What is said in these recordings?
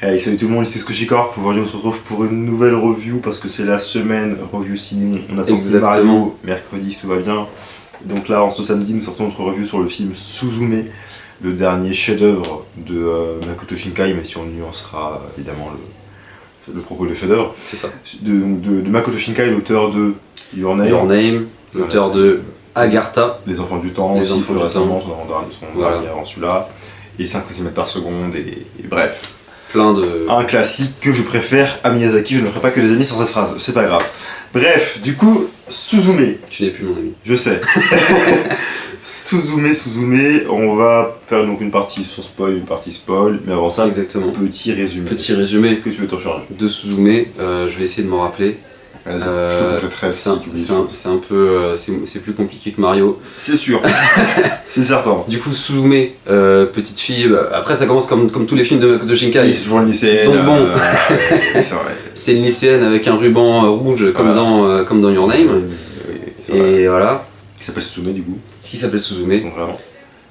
Hey, salut tout le monde, ici Squishy-Corp. Aujourd'hui on se retrouve pour une nouvelle review parce que c'est la semaine review ciné. On a sorti Mario mercredi si tout va bien. Donc là, en ce samedi, nous sortons notre review sur le film Suzume, le dernier chef-d'œuvre de Makoto Shinkai, mais si on nuancera évidemment le propos de chef-d'œuvre. C'est ça. De Makoto Shinkai, l'auteur de Your Name, l'auteur de Agartha, Les Enfants du Temps, aussi plus récemment, son dernier avant celui-là, et 5 cm par seconde, et bref. Un classique que je préfère à Miyazaki, je ne ferai pas que des amis sans cette phrase, c'est pas grave. Bref, du coup, Suzume. Tu n'es plus mon ami. Je sais. Suzume, on va faire donc une partie sur spoil, une partie spoil, mais avant ça, exactement. Petit résumé. Est-ce que tu veux t'en charger de Suzume, je vais essayer de m'en rappeler. Vas-y, je te compléterai si tu oublies. C'est un peu, c'est plus compliqué que Mario. C'est sûr, c'est certain. Du coup, Suzume, petite fille, après ça commence comme tous les films de Makoto Shinkai. Oui, c'est toujours une lycéenne. Donc bon, c'est vrai. C'est une lycéenne avec un ruban rouge comme dans Your Name. Oui, et voilà. Qui s'appelle Suzume du coup. Qui s'appelle Suzume. Donc, vraiment.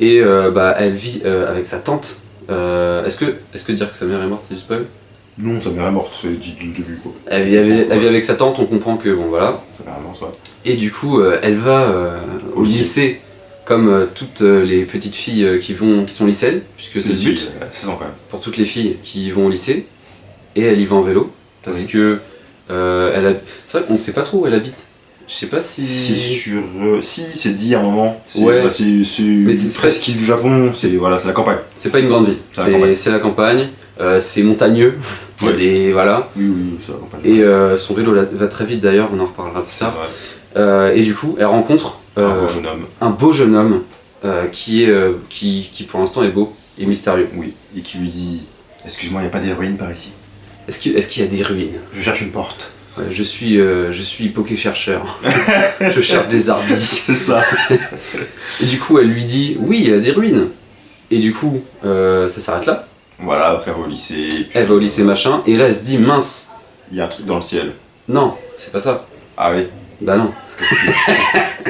Et elle vit avec sa tante. Est-ce que dire que sa mère est morte, c'est du spoil? Non, sa mère est morte, c'est dit du début quoi. Elle vit avec sa tante, on comprend que bon voilà. Sa mère est morte, ouais. Et du coup, elle va au lycée, comme toutes les petites filles qui sont lycéennes, puisque c'est le but. C'est quand même. Pour toutes les filles qui vont au lycée. Et elle y va en vélo, parce que c'est vrai qu'on ne sait pas trop où elle habite. Je sais pas si. C'est sur. Si, c'est dit à un moment. Ouais. Mais c'est presque l'île du Japon, c'est la campagne. C'est pas une grande ville, c'est la campagne. C'est montagneux, ouais. Voilà. Oui, c'est la campagne. Et son vélo va très vite d'ailleurs, on en reparlera plus tard. Et du coup, elle rencontre un beau jeune homme qui pour l'instant est beau et mystérieux. Oui, et qui lui dit excuse-moi, il n'y a pas des ruines par ici? Est-ce qu'il y a des ruines? Je cherche une porte. Ouais, je suis poké chercheur. Je cherche des arbis. C'est ça. Et du coup, elle lui dit oui, il y a des ruines. Et du coup, ça s'arrête là. Voilà, après elle va au lycée. Elle va au lycée machin, et là elle se dit mince. Il y a un truc dans le ciel. Non, c'est pas ça. Ah oui? Bah non.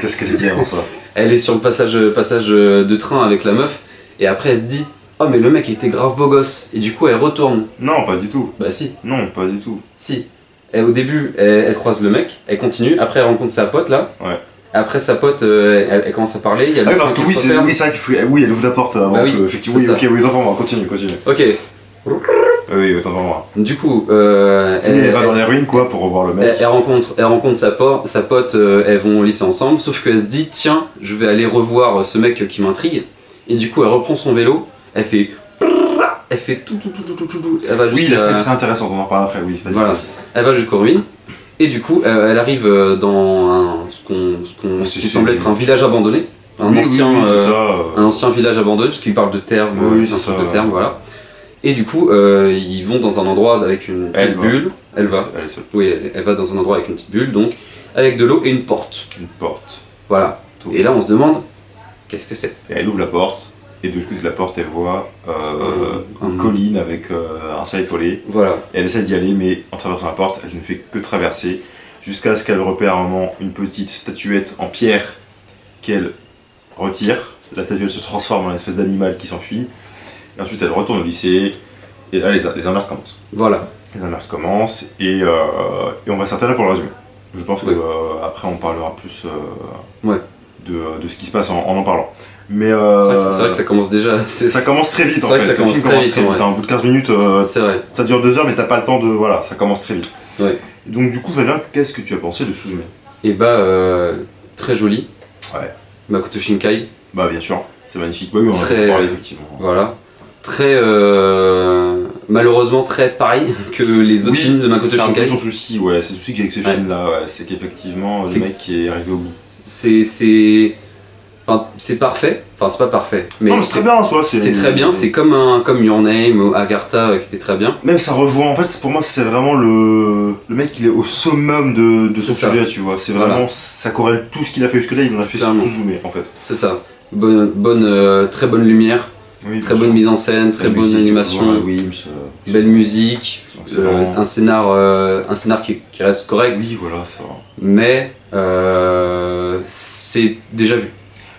Qu'est-ce qu'elle se dit avant ça? Elle est sur le passage de train avec la meuf, et après elle se dit oh mais le mec était grave beau gosse, et du coup elle retourne. Non, pas du tout. Bah si. Non, pas du tout. Si. Et au début, elle croise le mec, elle continue, après elle rencontre sa pote là. Ouais. Après sa pote, elle commence à parler, il y a parce que c'est vrai qu'il faut. Oui, elle ouvre la porte avant que. Effectivement, oui, ok, oui, autant pour moi, continue. Ok. Oui, autant pour moi. Du coup, elle va dans les ruines quoi pour revoir le mec. Elle rencontre sa pote, elles vont au lycée ensemble, sauf qu'elle se dit tiens, je vais aller revoir ce mec qui m'intrigue. Et du coup, elle reprend son vélo, elle fait tout. Elle va oui, là c'est très intéressant, on en reparle après, oui, vas-y. Voilà. Elle va jusqu'aux ruines. Et du coup, elle arrive dans ce qui semble être un village abandonné. Un ancien village abandonné, parce qu'il parle de termes, de termes, voilà. Et du coup, ils vont dans un endroit avec une petite bulle. Elle va dans un endroit avec une petite bulle, donc avec de l'eau et une porte. Une porte. Voilà. Et là, on se demande, qu'est-ce que c'est? Et elle ouvre la porte, et de l'autre côté de la porte, elle voit une colline avec un ciel étoilé. Voilà. Et elle essaie d'y aller, mais en traversant la porte, elle ne fait que traverser, jusqu'à ce qu'elle repère à un moment une petite statuette en pierre qu'elle retire. La statuette se transforme en une espèce d'animal qui s'enfuit. Et ensuite, elle retourne au lycée, et là, les emmerdes commencent. Voilà. Les emmerdes commencent, et on va s'arrêter là pour le résumé. Je pense qu'après, on parlera plus de ce qui se passe en parlant. Mais c'est vrai que ça commence déjà. Ça commence très vite en fait. Ça commence très vite. Au bout de 15 minutes, c'est vrai. Ça dure 2 heures, mais t'as pas le temps de. Voilà, ça commence très vite. Ouais. Donc, du coup, Fabien, qu'est-ce que tu as pensé de Suzume? Et très joli. Ouais. Makoto Shinkai. Bah, bien sûr, c'est magnifique. Bah, oui, on en a parlé effectivement. Voilà. Très. Malheureusement, très pareil que les autres films de Makoto Shinkai. C'est un peu son souci, ouais. C'est le souci que j'ai avec ce film-là, c'est qu'effectivement, le mec qui est arrivé au bout. Enfin, c'est parfait, enfin c'est pas parfait, mais non, c'est très bien, soit c'est très bien, c'est comme Your Name ou Agartha qui était très bien. Même ça rejoint, en fait pour moi c'est vraiment le mec il est au summum de son sujet, tu vois, c'est vraiment, ça corrèle tout ce qu'il a fait jusque là, il en a fait Suzume en fait. C'est ça, très bonne lumière, très bonne mise en scène, très bonne animation, belle musique, un scénar qui reste correct. Oui voilà ça. Mais c'est déjà vu.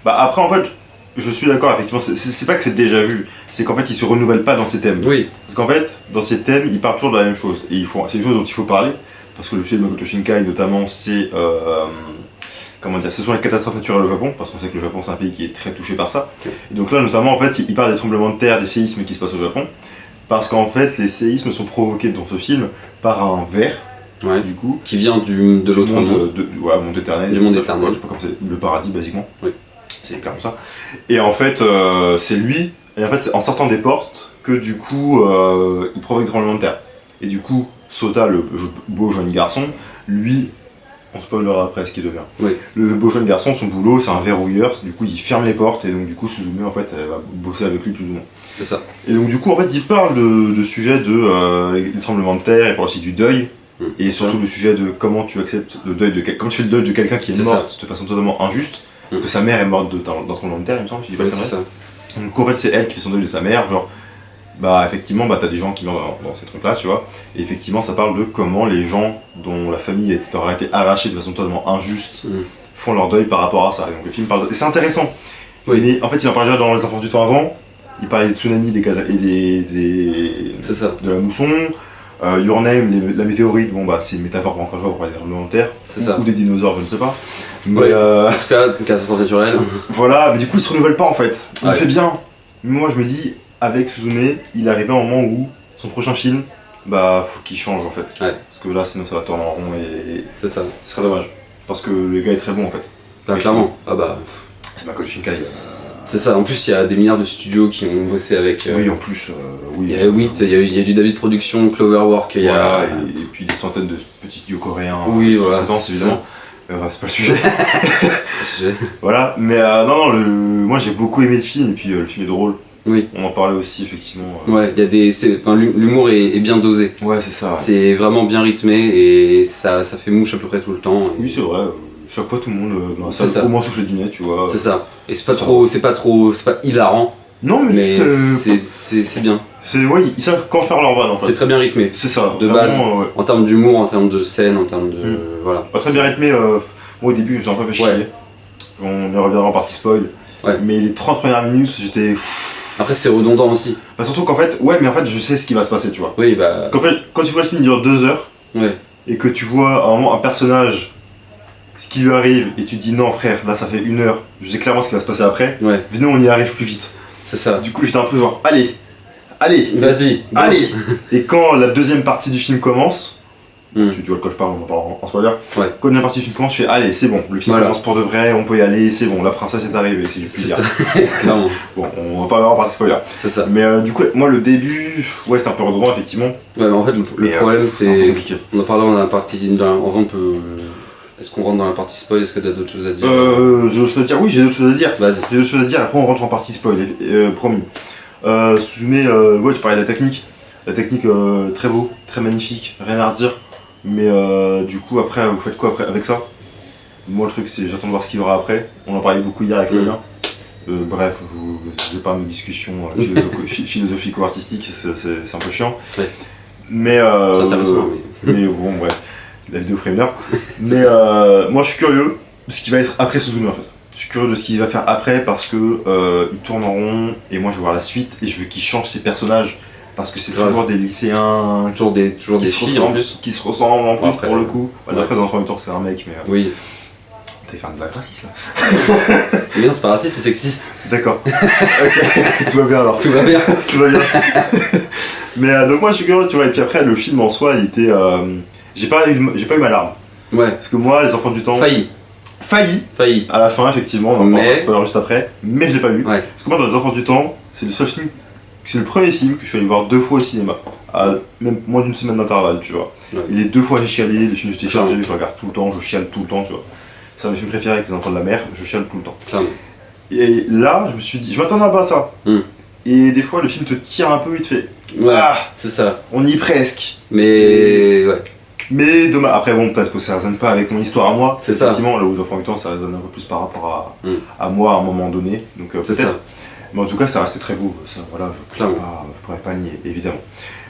Bah après en fait, je suis d'accord effectivement, c'est pas que c'est déjà vu, c'est qu'en fait, ils se renouvellent pas dans ces thèmes. Oui. Parce qu'en fait, dans ces thèmes, ils parlent toujours de la même chose. Et c'est une chose dont il faut parler, parce que le sujet de Makoto Shinkai, notamment, c'est... ce sont les catastrophes naturelles au Japon, parce qu'on sait que le Japon, c'est un pays qui est très touché par ça. Et donc là, notamment, en fait, il parle des tremblements de terre, des séismes qui se passent au Japon, parce qu'en fait, les séismes sont provoqués dans ce film par un ver, du coup, qui vient de l'autre monde. Monde éternel. Du monde éternel. Je sais pas comment c'est, le paradis, basiquement. Oui. C'est clairement ça. Et en fait, c'est lui, et en fait, c'est en sortant des portes que du coup, il provoque des tremblements de terre. Et du coup, Sota, le beau jeune garçon, lui, on spoilera après ce qu'il devient. Oui. Le beau jeune garçon, son boulot, c'est un verrouilleur, du coup, il ferme les portes, et donc, du coup, Suzume, en fait, elle va bosser avec lui plus ou moins. C'est ça. Et donc, du coup, en fait, il parle de sujets les tremblements de terre, il parle aussi du deuil, et surtout le sujet de comment tu acceptes le deuil comment tu fais le deuil de quelqu'un qui est mort de façon totalement injuste, que sa mère est morte d'un tremblement de terre, il me semble, je dis pas c'est ça. Donc, en fait, c'est elle qui fait son deuil de sa mère, genre. Bah effectivement, t'as des gens qui meurent dans ces trucs-là, tu vois. Et effectivement, ça parle de comment les gens dont la famille leur a été arrachée de façon totalement injuste font leur deuil par rapport à ça. Et donc le film parle et c'est intéressant. Oui. Mais en fait, il en parlait déjà dans Les Enfants du Temps avant. Il parlait des tsunamis, c'est ça. de la mousson. Your Name, la météorite, bon bah c'est une métaphore pour encore une fois pour parler des tremblements de terre. Ou des dinosaures, je ne sais pas. Mais en tout cas, une catastrophe naturelle. Voilà, mais du coup, il se renouvelle pas en fait. Il le fait bien. Mais moi, je me dis. Avec Suzume, il arrive à un moment où son prochain film, bah faut qu'il change en fait. Parce que là sinon ça va tourner en rond et c'est ça. Ce serait dommage. Parce que le gars est très bon en fait. Bah clairement. Ah bah. C'est Makoto Shinkai. C'est ça, en plus il y a des milliards de studios qui ont bossé avec... Oui en plus, oui. Il y a WIT, il y a du David Production, Cloverwork, et puis des centaines de petits studios coréens. Oui voilà. Évidemment. C'est pas le sujet. Voilà, mais moi j'ai beaucoup aimé le film et puis le film est drôle. Oui. On en parlait aussi effectivement. Ouais, il y a l'humour est bien dosé. Ouais, c'est ça. Ouais. C'est vraiment bien rythmé et ça fait mouche à peu près tout le temps. Oui, c'est vrai. Chaque fois tout le monde dans la salle au moins souffle du nez, tu vois. C'est ça. Et c'est pas hilarant. Non, mais c'est bien. Ils savent quand faire leur vanne en fait. C'est très bien rythmé. C'est ça. De base, en termes d'humour, en termes de scène, en termes de voilà. Très bien rythmé. Moi au début, je me suis un peu fait chier. On y reviendra en partie spoil. Ouais. Mais les 30 premières minutes, j'étais. Après c'est redondant aussi. Bah surtout qu'en fait, je sais ce qui va se passer, tu vois. Oui, bah... Quand tu vois le film dure 2 heures, et que tu vois à un moment un personnage, ce qui lui arrive, et tu te dis non frère, là ça fait 1 heure, je sais clairement ce qui va se passer après, venez on y arrive plus vite. C'est ça. Du coup j'étais un peu genre, allez, vas-y, allez. Et quand la deuxième partie du film commence, tu vois de quoi je parle, on en parle en spoiler. Quand la deuxième partie du film commence, je fais allez, c'est bon, le film commence pour de vrai, on peut y aller, c'est bon, la princesse est arrivée, si je puis dire. C'est ça, clairement. Bon, on va pas avoir partie spoiler. C'est ça. Mais du coup, moi le début, c'était un peu redondant effectivement. Ouais, mais en fait, le problème c'est. On en parlera dans la partie. Est-ce qu'on rentre dans la partie spoil? Est-ce que tu as d'autres choses à dire? Je veux dire, oui, j'ai d'autres choses à dire. Vas-y. J'ai d'autres choses à dire, après on rentre en partie spoil, promis. Suzume, tu parlais de la technique. La technique, très beau, très magnifique, rien à redire. Mais du coup, après, vous faites quoi après, avec ça? Moi, le truc, c'est j'attends de voir ce qu'il y aura après. On en parlait beaucoup hier avec le lien. Bref, je vais pas une discussion philosophique ou artistique, c'est un peu chiant. Ouais. Mais c'est intéressant, mais bon, bref, la vidéo ferait 1 heure. Mais moi, je suis curieux de ce qui va être après Suzume en fait. Je suis curieux de ce qu'il va faire après parce que il tourne en rond et moi je veux voir la suite et je veux qu'il change ses personnages. Parce que c'est toujours des lycéens. Toujours des filles en plus. Qui se ressemblent en plus après, pour le coup. Après, dans le premier tour, c'est un mec, mais. Oui. T'es fait de blague raciste là. Mais non, c'est pas raciste, c'est sexiste. D'accord. Ok, tout va bien alors. Tout va bien. Tout va bien. Mais donc, moi je suis curieux, tu vois. Et puis après, le film en soi, il était. J'ai pas eu ma larme. Ouais. Parce que moi, Les Enfants du Temps. Failli. À la fin, effectivement, on en parlera spoiler juste après. Mais je l'ai pas eu. Ouais. Parce que moi, dans Les Enfants du Temps, c'est le seul film. C'est le premier film que je suis allé voir 2 fois au cinéma, à même moins d'1 semaine d'intervalle, tu vois. Ouais. Et les 2 fois j'ai chialé, le film j'étais chargé, je le regarde tout le temps, je chiale tout le temps, tu vois. C'est un de mes films préférés avec Les Enfants de la Mer, je chiale tout le temps. Clairement. Et là, je me suis dit, je m'attendais pas à ça. Et des fois, le film te tire un peu, il te fait. C'est ça. On y est presque. Ouais. Mais dommage. Après, bon, peut-être que ça résonne pas avec mon histoire à moi. C'est ça. Effectivement, là où Les Enfants du Temps, ça résonne un peu plus par rapport à moi à un moment donné. Donc peut-être. Mais en tout cas, ça restait très beau, ça, voilà, je pourrais pas nier, évidemment.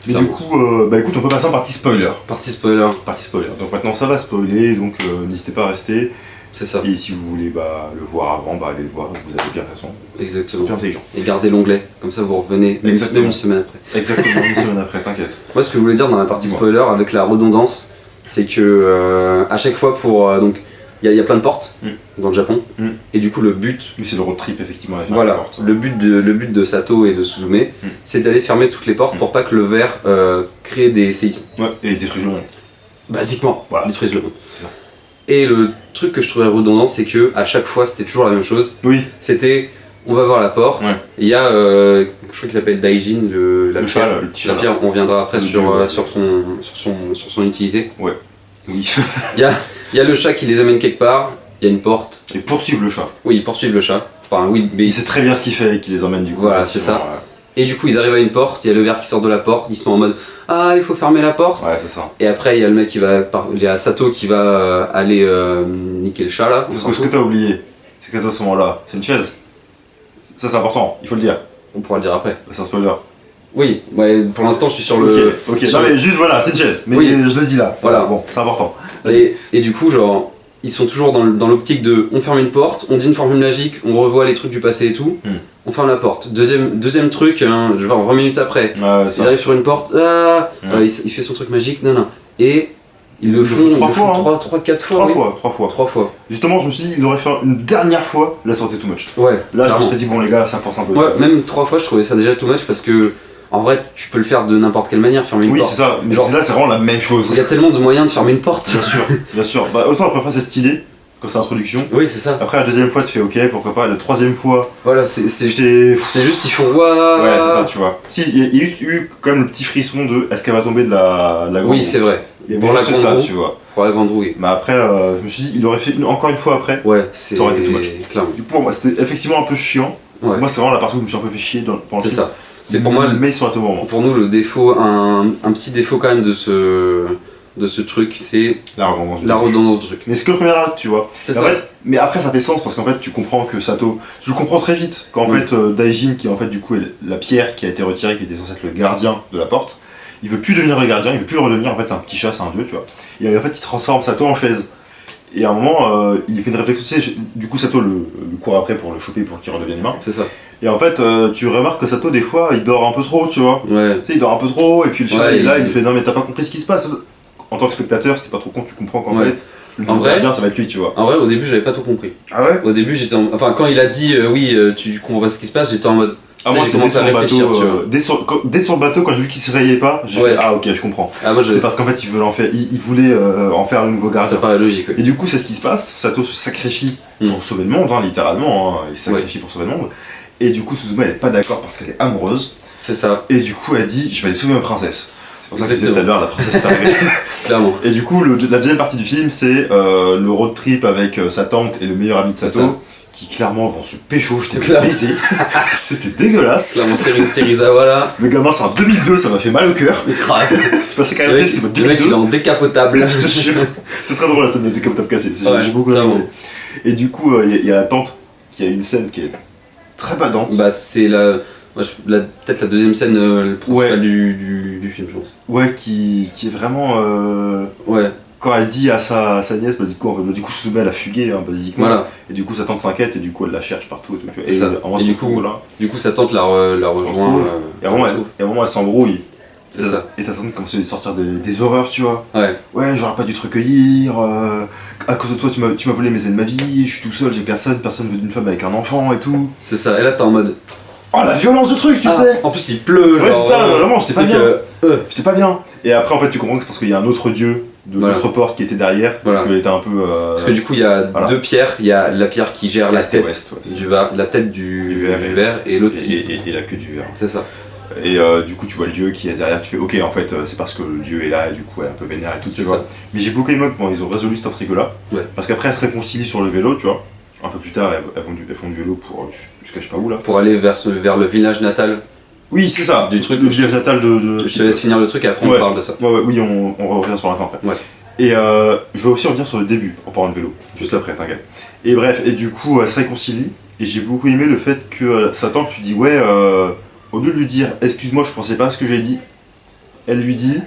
Mais du coup, écoute, on peut passer en partie spoiler. Partie spoiler. Donc maintenant, ça va spoiler, donc n'hésitez pas à rester. C'est ça. Et si vous voulez le voir avant, allez le voir, vous avez bien raison. Exactement. C'est bien intelligent. Et gardez l'onglet, comme ça vous revenez même une semaine après. Exactement, une semaine après, t'inquiète. Moi ce que je voulais dire dans la partie spoiler avec la redondance, c'est que à chaque fois donc il y a plein de portes dans le Japon, et du coup le but... Oui, c'est le road trip effectivement. Voilà, le but de Sato et de Suzume, c'est d'aller fermer toutes les portes pour pas que le verre crée des séismes. Ouais, et détruise le monde. Basiquement, voilà. Détruise le monde. C'est ça. Et le truc que je trouvais redondant, c'est que à chaque fois c'était toujours la même chose. Oui. C'était, on va voir la porte, il y a, je crois qu'il appelle Daijin, le petit chat. La pierre, on reviendra après sur son utilité. Ouais. Oui. Il y a le chat qui les amène quelque part, il y a une porte. Et poursuivent le chat. Oui, ils poursuivent le chat. Enfin, oui, mais... Il sait très bien ce qu'il fait et qu'il les emmène du coup. Voilà, c'est ça. Et du coup, ils arrivent à une porte, il y a le verre qui sort de la porte, ils sont en mode « Ah, il faut fermer la porte !» Ouais, c'est ça. Et après, il y a le mec il y a Sato qui va aller niquer le chat là. Ce que t'as oublié, c'est qu'à ce moment-là, c'est une chaise. Ça, c'est important, il faut le dire. On pourra le dire après. C'est un spoiler. Oui, ouais, pour l'instant, je suis sur le... Ok, non mais juste voilà, c'est une chaise, mais je le dis là. Voilà, bon, c'est important. Et du coup, genre, ils sont toujours dans l'optique de on ferme une porte, on dit une formule magique, on revoit les trucs du passé et tout, on ferme la porte. Deuxième truc, genre 20 minutes après, ils arrivent sur une porte, il fait son truc magique, non. Et ils le font 3 fois. 3 fois. Justement, je me suis dit, il aurait fait une dernière fois, là ça aurait été too much. Ouais. Là, je me serais dit, bon les gars, ça force un peu. Ouais, même 3 fois, je trouvais ça déjà too much parce que. En vrai, tu peux le faire de n'importe quelle manière, fermer une porte. Oui, c'est ça, mais là c'est vraiment la même chose. Il y a tellement de moyens de fermer une porte. Bien sûr. Autant la première fois c'est stylé, quand c'est l'introduction. Oui, c'est ça. Après la deuxième fois tu fais ok, pourquoi pas. La troisième fois. Voilà, c'est juste ils font waouh. Ouais, c'est ça, tu vois. Si, il y a juste eu quand même le petit frisson de est-ce qu'elle va tomber de la grande roue. Oui, c'est vrai. Il y a juste ça, tu vois. Pour la grande roue, oui. Mais après, je me suis dit, il aurait fait encore une fois après. Ouais, ça aurait été too much. Clairement. Du coup, pour moi, c'était effectivement un peu chiant. Ouais. Moi, c'est vraiment la partie où je me suis un peu fait chier pendant le film. C'est ça. C'est pour moi, mais ils sont à tout moment. Pour nous, le défaut, un petit défaut quand même de ce truc, c'est la redondance du truc. Mais c'est que le premier acte, tu vois. C'est ça. En fait, mais après, ça fait sens parce qu'en fait, tu comprends que Sato. Tu le comprends très vite quand en fait, Daijin, qui en fait, du coup, est la pierre qui a été retirée, qui était censée être le gardien de la porte, il veut plus devenir le gardien, il veut plus le redevenir. En fait, c'est un petit chat, c'est un dieu, tu vois. Et en fait, il transforme Sato en chaise. Et à un moment, il fait une réflexion, tu sais, du coup, Sato le court après pour le choper pour qu'il redevienne humain. C'est ça. Et en fait, tu remarques que Sato, des fois, il dort un peu trop, tu vois. Ouais. Tu sais, il dort un peu trop, et puis le chat est là, il fait non, mais t'as pas compris ce qui se passe. En tant que spectateur, si t'es pas trop con, tu comprends qu'en fait, le gardien, ça va être lui, tu vois. En vrai, au début, j'avais pas tout compris. Ah ouais. Au début, j'étais enfin, quand il a dit tu comprends pas ce qui se passe, j'étais en mode. Moi, c'est dès sur le bateau, dès sur le bateau, quand j'ai vu qu'il se réveillait pas, j'ai fait ah ok, je comprends. C'est parce qu'en fait, il voulait en faire le nouveau gardien. Ça paraît logique. Et du coup, c'est ce qui se passe. Sato se sacrifie pour sauver le monde, littéralement. Il se sacrifie pour sauver le monde. Et du coup, Suzume, elle est pas d'accord parce qu'elle est amoureuse. C'est ça. Et du coup, elle dit je vais aller sauver ma princesse. C'est pour ça que je disais tout à l'heure, la princesse est arrivée. Clairement. Et du coup, la deuxième partie du film, c'est le road trip avec sa tante et le meilleur ami de Sato. Qui clairement vont se pécho, je t'ai baisé. C'était dégueulasse. Clairement, Serizawa là. Le gamin, c'est en 2002, ça m'a fait mal au cœur. Grave. Tu passais carrément le 2002. Le mec, il est en décapotable. Je te jure. Ce serait drôle la scène de décapotable cassé. J'ai beaucoup aimé. Et du coup, il y a la tante qui a une scène qui est très badante. Bah, c'est peut-être la deuxième scène principale du film, je pense. Ouais, qui est vraiment. Ouais. Quand elle dit à sa nièce, du coup Suzume elle a fugué, basiquement. Voilà. Et du coup sa tante s'inquiète et du coup elle la cherche partout. Et du coup sa tante la rejoint. Et à un moment elle s'embrouille. C'est ça. Et sa tante commence à sortir des horreurs, tu vois. Ouais, j'aurais pas dû te recueillir. À cause de toi, tu m'as volé mes ailes de ma vie. Je suis tout seul, j'ai personne veut d'une femme avec un enfant et tout. C'est ça. Et là t'es en mode. Oh la violence du truc, tu sais. En plus il pleut. Ouais, c'est ça. Vraiment, j'étais pas bien. J'étais pas bien. Et après en fait tu comprends que c'est parce qu'il y a un autre dieu de l'autre porte qui était derrière, qu'elle était un peu. Parce que du coup il y a deux pierres, il y a la pierre qui gère la tête la tête du verre et l'autre et la queue du verre. C'est ça. Et du coup tu vois le dieu qui est derrière, tu fais ok en fait c'est parce que le dieu est là et du coup elle est un peu vénère et tout, tu vois. Mais j'ai beaucoup aimé comment ils ont résolu cette intrigue là, parce qu'après elles se réconcilient sur le vélo, tu vois. Un peu plus tard elles font du vélo pour je cache pas où là. Pour aller vers le village natal. Oui, c'est ça, du truc. Le village natal de. Je te laisse finir le truc et après on parle de ça. Oui, on revient sur la fin après. Ouais. Et je vais aussi revenir sur le début en parlant de vélo, juste après, t'inquiète. Et bref, et du coup, elle se réconcilie. Et j'ai beaucoup aimé le fait que sa tante lui dit ouais, au lieu de lui dire excuse-moi, je pensais pas à ce que j'ai dit, elle lui dit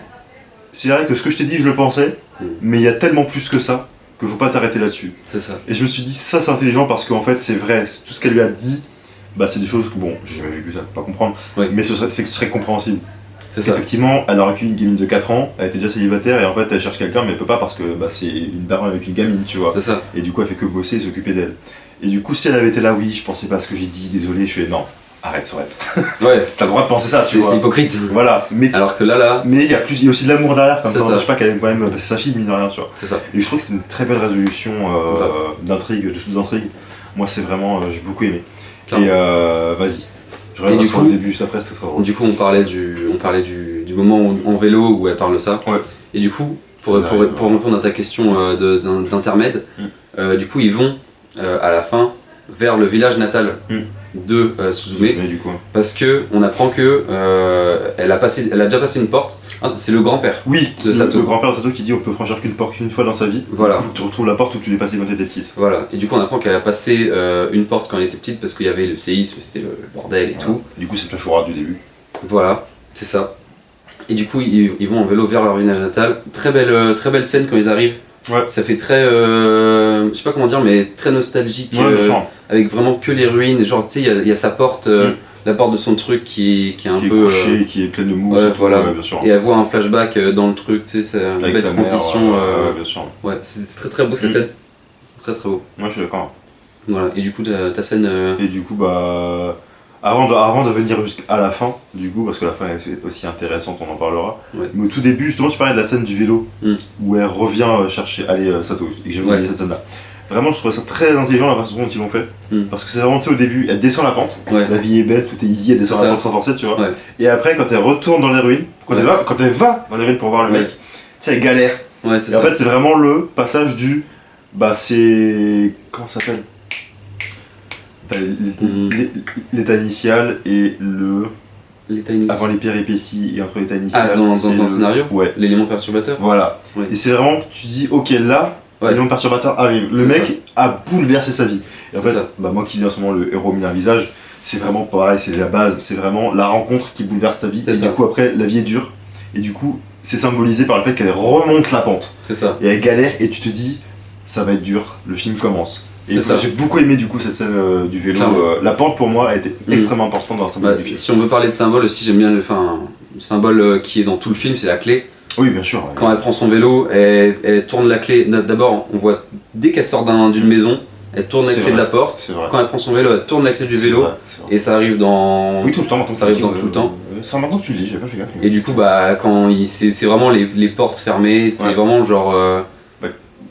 c'est vrai que ce que je t'ai dit, je le pensais, mais il y a tellement plus que ça. que faut pas t'arrêter là-dessus. C'est ça. Et je me suis dit, ça c'est intelligent parce qu'en fait c'est vrai, tout ce qu'elle lui a dit, bah c'est des choses que bon, j'ai jamais vu que ça, pas comprendre, mais ce serait compréhensible. C'est ça. Effectivement, elle aurait qu'une gamine de 4 ans, elle était déjà célibataire et en fait elle cherche quelqu'un mais elle peut pas parce que bah, c'est une daronne avec une gamine, tu vois. C'est ça. Et du coup elle fait que bosser et s'occuper d'elle. Et du coup si elle avait été là, oui, je pensais pas à ce que j'ai dit, désolé, je fais non. Arrête. Ouais. T'as le droit de penser ça, tu vois. C'est hypocrite. Voilà. Mais, alors que là. Mais il y a aussi de l'amour derrière, comme ça. On ne lâche pas qu'elle aime quand même. C'est sa fille, mine de rien, tu vois. C'est ça. Et je trouve que c'est une très belle résolution d'intrigue, de sous-intrigue. Moi, c'est vraiment. J'ai beaucoup aimé. Clairement. Et vas-y. Je reviens sur le début, juste après, c'était très drôle. Du coup, on parlait du moment en vélo où elle parle de ça. Ouais. Et du coup, pour répondre à ta question d'intermède, du coup, ils vont à la fin vers le village natal de Suzume, parce que on apprend que elle a déjà passé une porte. C'est le grand-père de Sato. Le grand-père de Sato qui dit on peut franchir qu'une porte qu'une fois dans sa vie. Voilà. Du coup, tu retrouves la porte où tu l'es passé quand tu étais petite. Voilà. Et du coup, on apprend qu'elle a passé une porte quand elle était petite parce qu'il y avait le séisme, c'était le bordel et tout. Du coup, c'est le flash du début. Voilà, c'est ça. Et du coup, ils vont en vélo vers leur village natal. Très belle scène quand ils arrivent. Ouais. Ça fait très, je sais pas comment dire, mais très nostalgique, avec vraiment que les ruines. Genre, tu sais, il y a sa porte, la porte de son truc qui est un peu couchée, qui est pleine de mousse. Voilà. Ouais, bien sûr. Et elle voit un flashback dans le truc, tu sais, c'est une belle transition. Bien sûr. Ouais, c'était très beau cette scène. Très beau. Moi, je suis d'accord. Voilà. Et du coup, ta scène. Et du coup, bah. Avant de venir jusqu'à la fin, du coup, parce que la fin est aussi intéressante, on en parlera. Ouais. Mais au tout début, justement, tu parlais de la scène du vélo, où elle revient chercher Sato, et que j'ai oublié cette scène-là. Vraiment, je trouvais ça très intelligent la façon dont ils l'ont fait. Parce que c'est vraiment, tu sais, au début, elle descend la pente, la vie est belle, tout est easy, elle descend la pente sans forcer, tu vois. Ouais. Et après, quand elle retourne dans les ruines, quand elle va dans les ruines pour voir le mec, tu sais, elle galère. Ouais, et en fait, c'est vraiment le passage du. Bah, c'est. Comment ça s'appelle ? L'état initial et le. L'état initial. Avant les péripéties et entre l'état initial. Ah, dans un scénario ? Ouais. L'élément perturbateur ? Voilà. Ouais. Et c'est vraiment que tu dis, ok, là, l'élément perturbateur arrive. Le mec a bouleversé sa vie. Et en fait, bah, moi qui lis en ce moment le héros mis un visage, c'est vraiment pareil, c'est la base, c'est vraiment la rencontre qui bouleverse ta vie. Et du coup, après, la vie est dure. Et du coup, c'est symbolisé par le fait qu'elle remonte la pente. C'est ça. Et elle galère et tu te dis, ça va être dur, le film commence. Et j'ai beaucoup aimé du coup cette scène du vélo. La pente pour moi a été extrêmement importante dans la symbole du film. Si on veut parler de symbole aussi, j'aime bien le symbole qui est dans tout le film, c'est la clé. Oui, bien sûr. Ouais. Quand elle prend son vélo, elle tourne la clé. D'abord, on voit dès qu'elle sort d'une maison, elle tourne la clé de la porte. Quand elle prend son vélo, elle tourne la clé du vélo. C'est et ça arrive dans. Oui, tout le temps. Ça arrive dans tout le temps. C'est maintenant que tu le dis, j'ai pas fait gaffe. Et du coup, bah, quand c'est vraiment les portes fermées, c'est vraiment genre.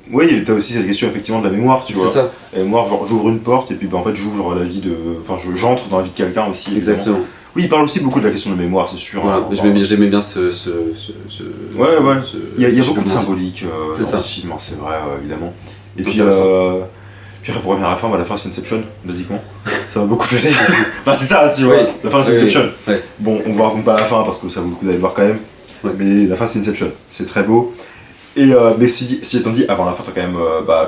Oui, t'as aussi cette question effectivement de la mémoire, tu vois. C'est ça. La mémoire, genre j'ouvre une porte et puis bah, en fait j'ouvre la vie de. Enfin, j'entre dans la vie de quelqu'un aussi. Exactement. Oui, il parle aussi beaucoup de la question de mémoire, c'est sûr. Voilà, j'aimais bien ce. Ouais. Il y a beaucoup de symbolique dans ce film, c'est vrai, évidemment. Et puis après, pour revenir à la fin c'est Inception, basiquement. Ça m'a beaucoup fait rire. Enfin, c'est ça, tu vois. La fin c'est Inception. Ouais. Bon, on vous raconte pas la fin parce que ça vaut le coup d'aller le voir quand même. Ouais. Mais la fin c'est Inception, c'est très beau. Et mais si étant dit, avant la fin, t'as quand même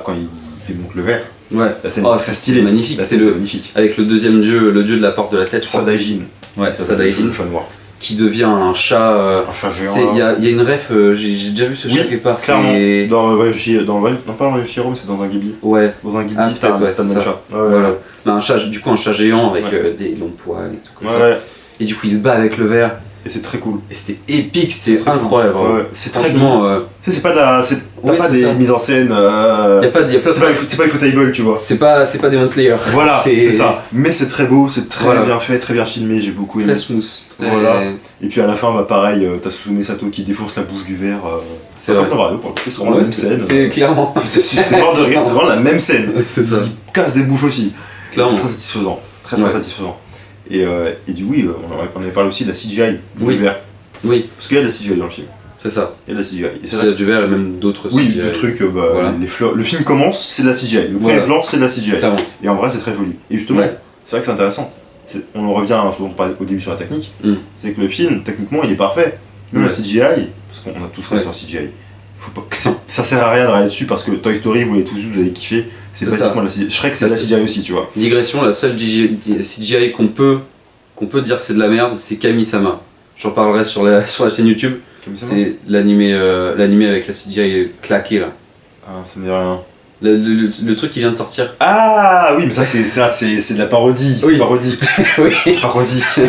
quand il démonte le verre. Ouais. La scène est très stylée. C'est magnifique. C'est magnifique. Avec le deuxième dieu, le dieu de la porte de la tête, je crois. Sadaijin. Ouais, Sadaijin. Le chat noir. Qui devient un chat. Un chat géant. Il y a une ref, j'ai déjà vu ce chat quelque part. Clairement. Non, pas dans le Shiro, mais c'est dans un Ghibli. Ouais. Dans un Ghibli, t'as le même chat. Voilà. Un chat géant avec des longs poils et tout comme ça. Et du coup, il se bat avec le verre. Et c'est très cool. Et c'était épique, c'était incroyable. Ouais, c'est très franchement. Tu sais, c'est pas des mises en scène. C'est pas Ufotable, tu vois. C'est pas Demon Slayer. Voilà, c'est ça. Mais c'est très beau, c'est très bien fait, très bien filmé, j'ai beaucoup aimé. Très smooth. Voilà. Et puis à la fin, bah pareil, t'as Suzume Sato qui défonce la bouche du verre. C'est vrai. C'est vraiment la même scène. C'est clairement. J'étais mort de rire, c'est vraiment la même scène. C'est ça. Il casse des bouches aussi. Clairement. C'est très satisfaisant. Très satisfaisant. Et du coup, on avait parlé aussi de la CGI du verre. Oui. Parce qu'il y a de la CGI dans le film. C'est ça. Il y a de la CGI. Il y a du verre et même d'autres CGI. Oui, des trucs, les fleurs. Le film commence, c'est de la CGI. Le premier plan, c'est de la CGI. Clairement. Et en vrai, c'est très joli. Et justement, c'est vrai que c'est intéressant. On en revient à ce dont on parlait au début sur la technique. C'est que le film, techniquement, il est parfait. Même la CGI, parce qu'on a tous travaillé sur la CGI. Ça sert à rien de regarder dessus parce que Toy Story, vous avez kiffé. C'est basiquement la CGI. Shrek, c'est la CGI aussi, tu vois. Digression, la seule CGI qu'on peut dire c'est de la merde, c'est Kami-sama. J'en parlerai sur la chaîne YouTube. C'est l'animé avec la CGI claquée là. Ah, ça me dit rien. Le truc qui vient de sortir. Ah oui, mais ça c'est de la parodie, c'est parodique. Oui. C'est parodique.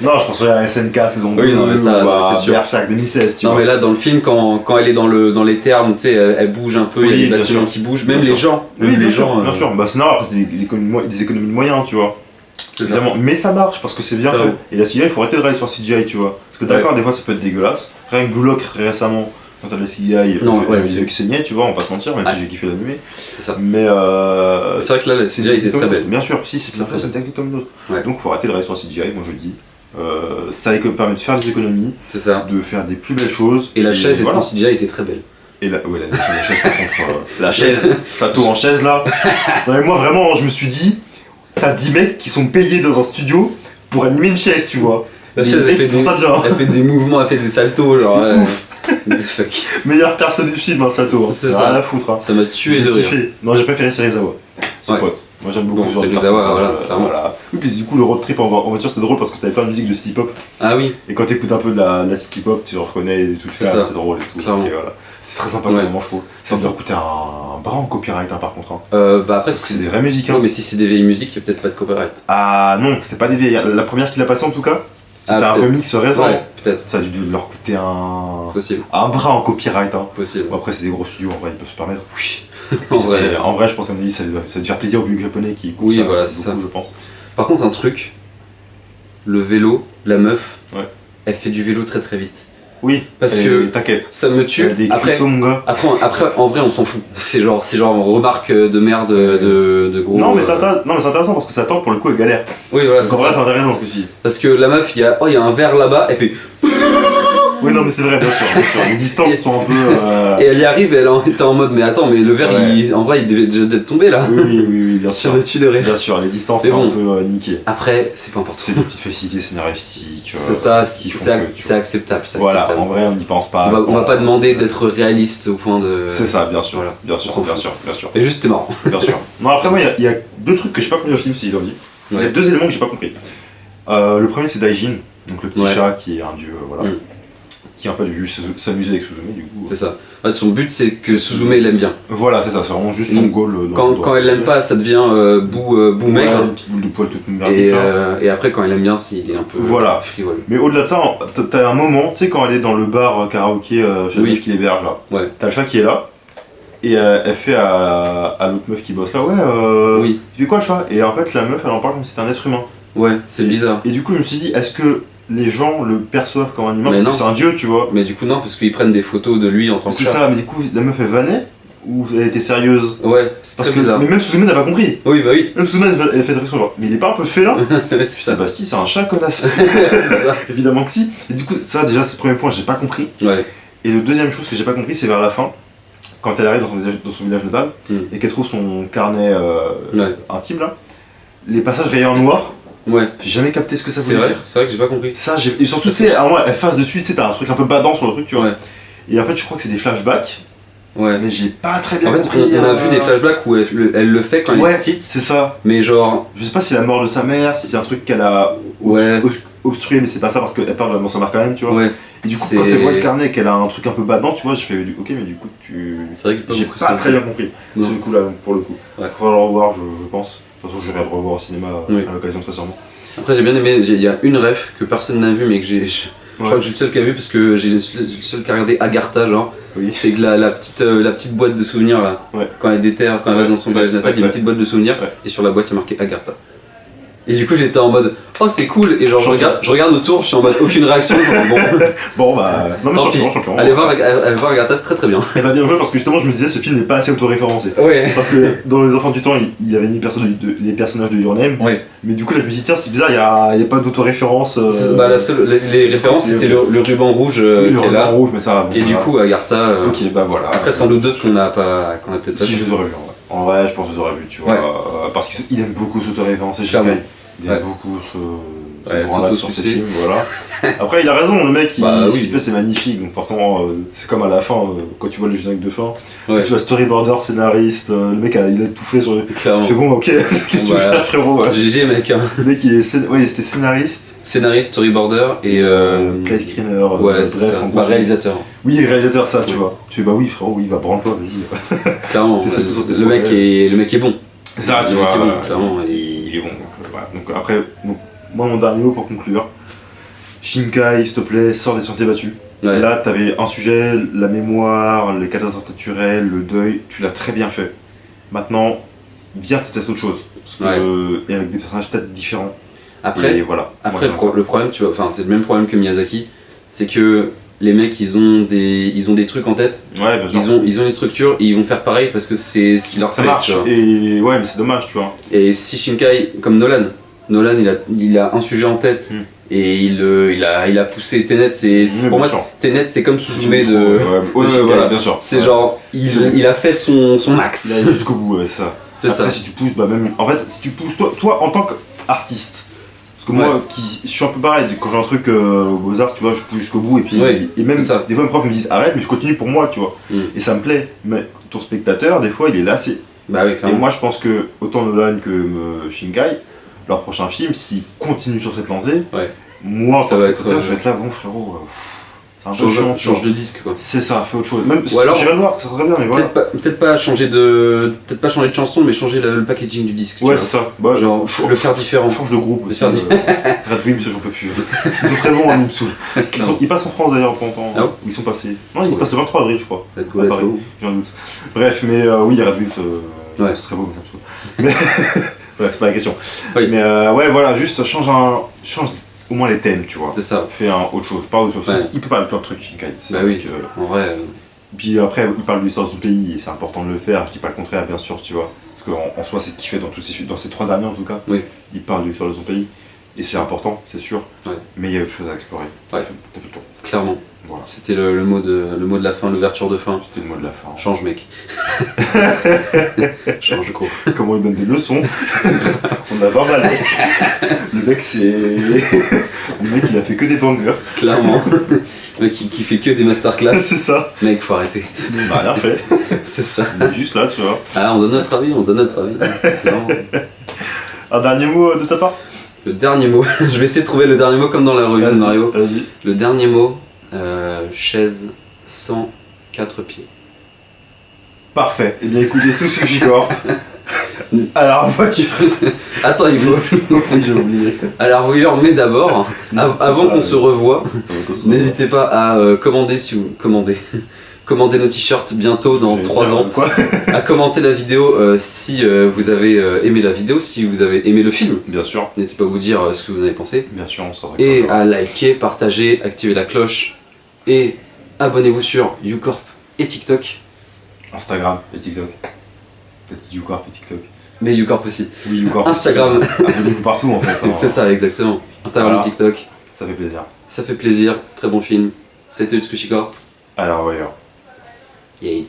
Non, je pense à SNK saison 2 oui, non, mais ça, ou à c'est sûr. Berserk 2016, tu vois. Non mais là dans le film quand elle est dans les termes, tu sais, elle bouge un peu, il y a des bâtiments qui bougent, même les gens. Oui, bien sûr. Bah c'est normal, après c'est des économies de moyens, tu vois. Évidemment, mais ça marche parce que c'est bien fait. Et la CGI, il faut arrêter de travailler sur CGI, tu vois. Parce que d'accord, des fois ça peut être dégueulasse. Rien que Blue Lock récemment, quand t'as le CGI, j'ai les yeux qui saignaient, tu vois, on va pas se mentir, même si j'ai kiffé l'animé. C'est ça. Mais c'est vrai que là la CGI était très belle. Bien sûr, si c'est une technique comme d'autres. Donc faut arrêter de travailler sur la CGI, moi je dis. Ça permet de faire des économies, de faire des plus belles choses. Et la chaise en CGI était très belle. Et la chaise par contre, la chaise, Sato en chaise là. Non mais moi vraiment, je me suis dit, t'as 10 mecs qui sont payés dans un studio pour animer une chaise, tu vois. La chaise, elle fait des mouvements, elle fait des saltos, genre. Ouf. Meilleure personne du film, Sato. C'est ça. Rien à foutre. Ça m'a tué de rire. Non, j'ai préféré Serizawa, son pote. Moi j'aime beaucoup ce genre de Serizawa, voilà. Oui, puis du coup, le road trip en voiture c'était drôle parce que t'avais plein de musique de city pop. Ah oui. Et quand t'écoutes un peu de la city pop, tu reconnais tout ça, c'est drôle et tout. Clairement. Voilà. C'est très sympa comme moment, je trouve. Ça doit coûter un bras en copyright par contre. Bah après, c'est des vraies musiques. Non, mais si c'est des vieilles musiques, il y a peut-être pas de copyright. Ah non, c'était pas des vieilles. La première qu'il a passée en tout cas, c'était un remix récent. Ouais, peut-être. Ça a dû leur coûter Possible. Un bras en copyright. Possible. Bon, après, c'est des gros studios, en vrai, ils peuvent se permettre. Oui. en vrai, je pense qu'à mon avis, ça doit faire plaisir au public japonais qui écoute ça. Voilà, c'est beaucoup, je pense. Par contre, un truc, le vélo, la meuf, elle fait du vélo très très vite. Oui, parce que t'inquiète. Ça me tue. Des crissons, mon gars. Après, en vrai, on s'en fout. C'est genre remarque de merde de gros. Non, mais c'est intéressant parce que ça tente pour le coup, elle galère. Oui, voilà. Donc en vrai, c'est intéressant ce que tu dis. Parce que la meuf, il y a un verre là-bas, elle fait. Oui, non, mais c'est vrai, bien sûr. Les distances sont un peu. Et elle y arrive, elle était en mode, mais attends, mais le verre, en vrai, il devait déjà être tombé là. Oui, bien sûr. Dessus de rire. Bien sûr, les distances sont un peu niquées. Après, c'est pas important. C'est des petites facilités scénaristiques. C'est ça, c'est acceptable. Voilà, en vrai, on n'y pense pas. On va pas demander d'être réaliste au point de. C'est ça, bien sûr. Bien sûr. Et juste, c'était marrant. Bien sûr. Non, après, moi, il y a deux trucs que j'ai pas compris dans le film, si ils ont dit. Il y a deux éléments que j'ai pas compris. Le premier, c'est Daijin, donc le petit chat qui est un dieu, voilà. Qui en fait juste s'amuser avec Suzume du coup. C'est ça. En fait, son but c'est que Suzume l'aime bien. Voilà, c'est ça, c'est vraiment juste son goal. Quand elle l'aime pas, ça devient bout maigre. Une petite boule de poil toute merdique. Et après, quand elle aime bien, il est un peu frivole. Mais au-delà de ça, t'as un moment, tu sais, quand elle est dans le bar karaoké chez la meuf qui l'héberge là. T'as le chat qui est là. Et elle fait à l'autre meuf qui bosse là, il fait quoi le chat? Et en fait, la meuf elle en parle comme si c'était un être humain. Ouais, c'est bizarre. Et du coup, je me suis dit, est-ce que les gens le perçoivent comme un humain parce que c'est un dieu, tu vois? Mais du coup, non, parce qu'ils prennent des photos de lui en tant que chat. C'est ça, mais du coup, la meuf elle vannait ou elle était sérieuse? Ouais, c'est très bizarre. Mais même Suzume n'a pas compris. Oui, bah oui. Même Suzume elle fait réflexion genre, mais il est pas un peu félin? C'est ça. Bah si, c'est un chat, connasse. C'est ça. Évidemment que si. Et du coup, ça déjà, c'est le premier point, j'ai pas compris. Ouais. Et le deuxième chose que j'ai pas compris, c'est vers la fin, quand elle arrive dans son village natal et qu'elle trouve son carnet intime là, les passages rayés en noir. Ouais. J'ai jamais capté ce que ça voulait dire. C'est vrai que j'ai pas compris. Ça, et surtout, c'est à moi, elle face de suite, t'as un truc un peu badant sur le truc, tu vois. Et en fait, je crois que c'est des flashbacks. Ouais. Mais j'ai pas très bien compris. En fait, on a vu des flashbacks où elle le fait quand elle est petite. C'est ça. Mais genre. Je sais pas si c'est la mort de sa mère, si c'est un truc qu'elle a obstrué, mais c'est pas ça parce qu'elle parle de la mort de sa mère quand même, tu vois. Ouais. Et du coup, quand elle voit le carnet et qu'elle a un truc un peu badant, tu vois, je fais ok, mais du coup, c'est vrai que j'ai pas très bien compris. Du coup, là, pour le coup. Faudra le revoir, je pense. De toute façon, j'irai le revoir au cinéma à l'occasion, très sûrement. Après, j'ai bien aimé, il y a une ref que personne n'a vu, mais que je crois que j'ai le seul qui a vu parce que j'ai le seul qui a regardé Agartha, genre. Oui. C'est que la petite boîte de souvenirs là, quand elle déterre, quand elle va dans son village natal, il y a une petite boîte de souvenirs et sur la boîte il y a marqué Agartha. Et du coup j'étais en mode oh c'est cool et genre je regarde autour, je suis en mode aucune réaction. Bon bah non mais champion. Allez voir Agartha, c'est très bien. Elle va bien jouer parce que justement je me disais ce film n'est pas assez autoréférencé. Ouais. Parce que dans Les Enfants du Temps il avait mis les personnages de Your Name. Ouais. Mais du coup là je me dis tiens c'est bizarre, il y a pas d'autoréférence. Bah les références c'était le ruban rouge qui est là. Rouge, mais ça, et du coup Agartha. Ok bah voilà. Après sans doute d'autres qu'on a peut-être pas. Si je les aurais vus en vrai. En vrai, je pense que je les aurais vus, tu vois. Parce qu'il aime beaucoup s'auto-référencer, il aime beaucoup sur ses films, voilà. Après, il a raison, le mec, ce qu'il fait, c'est magnifique, donc forcément, c'est comme à la fin, quand tu vois le générique de fin, tu vois storyboarder, scénariste, le mec, il a tout fait sur le... Clairement. Je fais bon, ok, qu'est-ce que tu veux faire, frérot? GG, mec. Hein. Le mec, il était scénariste. Scénariste, storyboarder et... play screener, bref, en gros, réalisateur. Oui, réalisateur, ça, tu vois. Tu fais, bah oui, frérot, oui, branle-toi, vas-y. Clairement, le mec est bon. C'est ça, tu vois, clairement. Il est bon, donc après, moi, mon dernier mot pour conclure, Shinkai, s'il te plaît, sors des sentiers battus. Ouais. Là, t'avais un sujet, la mémoire, les catastrophes naturelles, le deuil, tu l'as très bien fait. Maintenant, viens tester autre chose. Et avec des personnages peut-être différents. Après, le problème, tu vois, enfin, c'est le même problème que Miyazaki, c'est que les mecs, ils ont des trucs en tête, ouais, bien sûr. Ils ont une structure et ils vont faire pareil parce que c'est ce qui leur plaît. Ça marche, et ouais, mais c'est dommage, tu vois. Et si Shinkai, comme Nolan, il a un sujet en tête et il a poussé Tenet, pour moi, Tenet, c'est comme Suzume de Shinkai. Voilà, bien sûr. C'est genre, il a fait son max. Il a allé jusqu'au bout, ouais, ça. C'est ça. Si tu pousses, en fait, si tu pousses, toi en tant qu'artiste, parce que moi, je suis un peu pareil, quand j'ai un truc aux Beaux-Arts, tu vois, je pousse jusqu'au bout, et puis, et même, des fois, mes profs me disent arrête, mais je continue pour moi, tu vois, et ça me plaît. Mais ton spectateur, des fois, il est lassé. Bah oui, et moi, je pense que, autant Nolan que Shinkai, leur prochain film, s'ils continuent sur cette lancée, moi, en tant que spectateur, je vais être là, bon frérot, change de disque, quoi. C'est ça, fais autre chose. Même j'irai le voir, ça serait bien, mais voilà. Peut-être pas changer de chanson, mais changer le packaging du disque. Ouais, c'est ça. Bah, genre, le faire différent. Change de groupe aussi. Radwimps, j'en peux plus. Ils sont très bons en Imsoul. Ils passent en France d'ailleurs pour longtemps. Ah, où ils sont passés. Non, ils passent le 23 avril, je crois. Let's go. J'ai un doute. Bref, mais oui, Radwimps, c'est très beau, mais bref, c'est pas la question. Oui. Mais ouais, voilà, juste change au moins les thèmes, tu vois. C'est ça. Fais autre chose, parle autre chose. Ouais. Il peut parler de plein de trucs, Shinkai. Bah oui, en vrai. Puis après, il parle de l'histoire de son pays et c'est important de le faire. Je dis pas le contraire, bien sûr, tu vois. Parce qu'en soi, c'est ce qu'il fait dans ces 3 derniers en tout cas. Oui. Il parle de l'histoire de son pays et c'est important, c'est sûr. Ouais. Mais il y a autre chose à explorer. Ouais. T'as fait le tour. Clairement. Voilà. C'était le mot de la fin, l'ouverture de fin. C'était le mot de la fin. Change, mec. Change, gros. Comment il donne des leçons. On a 20 balles. Le mec, il a fait que des bangers. Clairement. Le mec qui fait que des masterclass. C'est ça. Mec, faut arrêter. Bah, rien fait. C'est ça. On est juste là, tu vois. Ah, on donne notre avis. Un dernier mot de ta part? Le dernier mot. Je vais essayer de trouver le dernier mot comme dans la revue de Mario. Vas-y. Le dernier mot. Chaise sans 4 pieds. Parfait. Eh bien écoutez, Sushi Corp. À la revoyure. Attends, il faut. J'ai oublié. À la revoyure, mais d'abord, avant qu'on se revoie, n'hésitez pas à commander si vous commandez. Commander nos t-shirts bientôt dans 3 ans. Quoi à commenter la vidéo si vous avez aimé la vidéo, si vous avez aimé le film. Bien sûr. N'hésitez pas à vous dire ce que vous en avez pensé. Bien sûr, on sera et à liker, partager, activer la cloche et abonnez-vous sur YouCorp et TikTok. Instagram et TikTok. Peut-être YouCorp et TikTok. Mais YouCorp aussi. Oui, YouCorp. Instagram. Abonnez-vous partout en fait. C'est ça, exactement. Instagram et TikTok. Ça fait plaisir. Ça fait plaisir. Très bon film. C'était Utsushi Corp. À la revoyure. Yay.